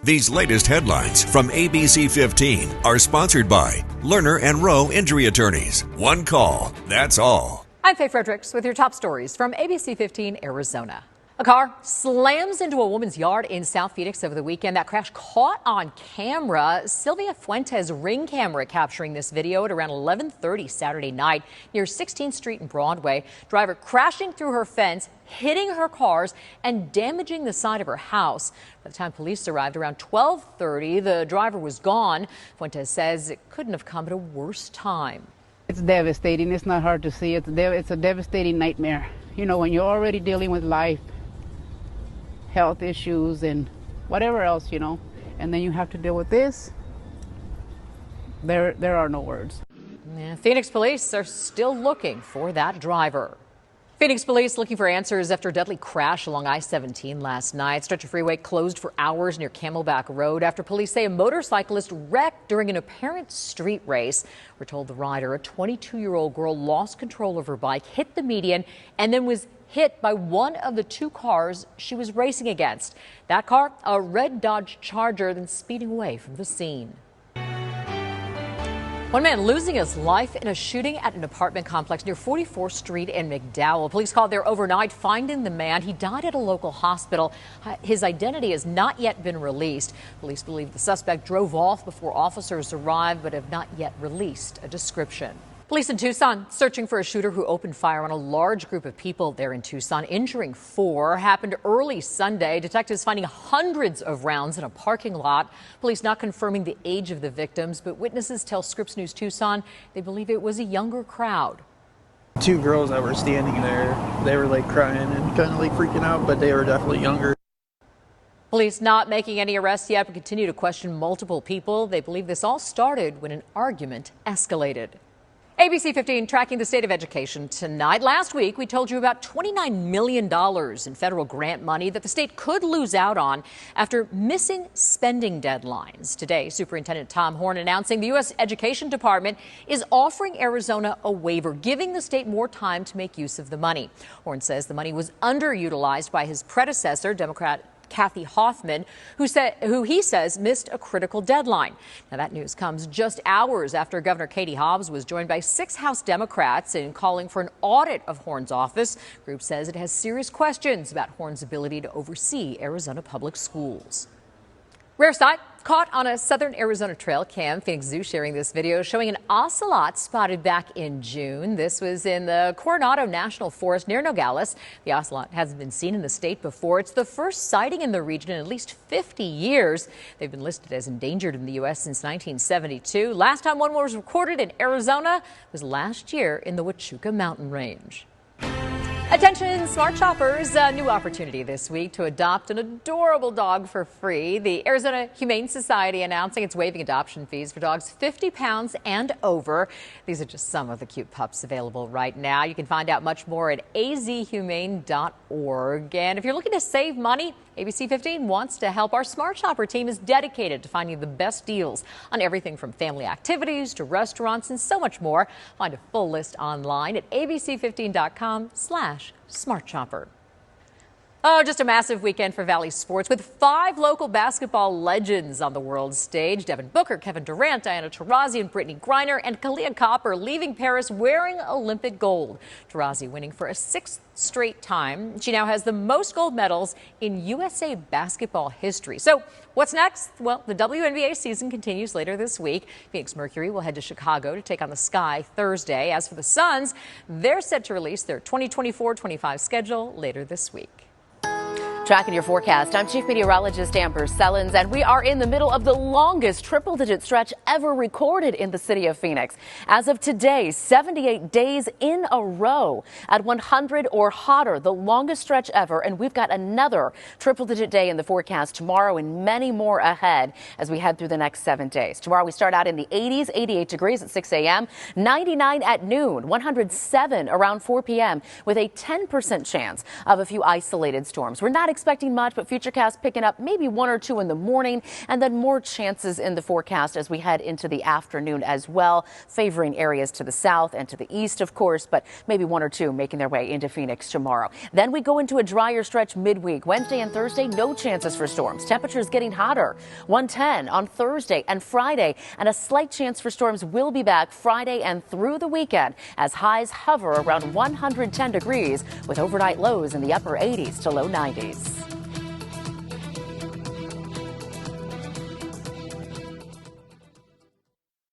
These latest headlines from ABC15 are sponsored by Lerner and Rowe Injury Attorneys. One call, that's all. I'm Faye Fredericks with your top stories from ABC15 Arizona. A car slams into a woman's yard in South Phoenix over the weekend. That crash caught on camera. Sylvia Fuentes' Ring camera capturing this video at around 11:30 Saturday night near 16th Street and Broadway. Driver crashing through her fence, hitting her cars and damaging the side of her house. By the time police arrived around 12:30, the driver was gone. Fuentes says it couldn't have come at a worse time. It's devastating. It's not hard to see. It's a devastating nightmare. You know, when you're already dealing with life, health issues and whatever else, you know, and then you have to deal with this. There are no words. Yeah, Phoenix police are still looking for that driver. Phoenix police looking for answers after a deadly crash along I-17 last night. Stretch of freeway closed for hours near Camelback Road after police say a motorcyclist wrecked during an apparent street race. We're told the rider, a 22-year-old girl, lost control of her bike, hit the median, and then was hit by one of the two cars she was racing against. That car, a red Dodge Charger, then speeding away from the scene. One man losing his life in a shooting at an apartment complex near 44th Street in McDowell. Police called there overnight, finding the man. He died at a local hospital. His identity has not yet been released. Police believe the suspect drove off before officers arrived, but have not yet released a description. Police in Tucson searching for a shooter who opened fire on a large group of people there in Tucson, injuring 4. Happened early Sunday. Detectives finding hundreds of rounds in a parking lot. Police not confirming the age of the victims, but witnesses tell Scripps News Tucson they believe it was a younger crowd. 2 girls that were standing there, they were like crying and kind of like freaking out, but they were definitely younger. Police not making any arrests yet, but continue to question multiple people. They believe this all started when an argument escalated. ABC 15 tracking the state of education tonight. Last week, we told you about $29 million in federal grant money that the state could lose out on after missing spending deadlines. Today, Superintendent Tom Horn announcing the U.S. Education Department is offering Arizona a waiver, giving the state more time to make use of the money. Horn says the money was underutilized by his predecessor, Democrat Kathy Hoffman, who he says missed a critical deadline. Now, that news comes just hours after Governor Katie Hobbs was joined by 6 House Democrats in calling for an audit of Horn's office. The group says it has serious questions about Horn's ability to oversee Arizona public schools. Rare sight caught on a southern Arizona trail cam. Phoenix Zoo sharing this video showing an ocelot spotted back in June. This was in the Coronado National Forest near Nogales. The ocelot hasn't been seen in the state before. It's the first sighting in the region in at least 50 years. They've been listed as endangered in the U.S. since 1972. Last time one was recorded in Arizona was last year in the Huachuca Mountain Range. Attention smart shoppers, a new opportunity this week to adopt an adorable dog for free. The Arizona Humane Society announcing it's waiving adoption fees for dogs 50 pounds and over. These are just some of the cute pups available right now. You can find out much more at azhumane.org. And if you're looking to save money, ABC 15 wants to help. Our Smart Shopper team is dedicated to finding the best deals on everything from family activities to restaurants and so much more. Find a full list online at abc15.com/smartshopper. Oh, just a massive weekend for Valley sports with 5 local basketball legends on the world stage. Devin Booker, Kevin Durant, Diana Taurasi, and Brittany Griner, and Kalia Copper leaving Paris wearing Olympic gold. Taurasi winning for a 6th straight time. She now has the most gold medals in USA basketball history. So what's next? Well, the WNBA season continues later this week. Phoenix Mercury will head to Chicago to take on the Sky Thursday. As for the Suns, they're set to release their 2024-25 schedule later this week. Tracking your forecast, I'm Chief Meteorologist Amber Sellens, and we are in the middle of the longest triple-digit stretch ever recorded in the city of Phoenix. As of today, 78 days in a row at 100 or hotter, the longest stretch ever, and we've got another triple-digit day in the forecast tomorrow and many more ahead as we head through the next 7 days. Tomorrow we start out in the 80s, 88 degrees at 6 a.m., 99 at noon, 107 around 4 p.m., with a 10% chance of a few isolated storms. We're not expecting much, but Futurecast picking up maybe 1 or 2 in the morning, and then more chances in the forecast as we head into the afternoon as well, favoring areas to the south and to the east, of course, but maybe 1 or 2 making their way into Phoenix tomorrow. Then we go into a drier stretch midweek. Wednesday and Thursday, no chances for storms. Temperatures getting hotter. 110 on Thursday and Friday, and a slight chance for storms will be back Friday and through the weekend as highs hover around 110 degrees with overnight lows in the upper 80s to low 90s.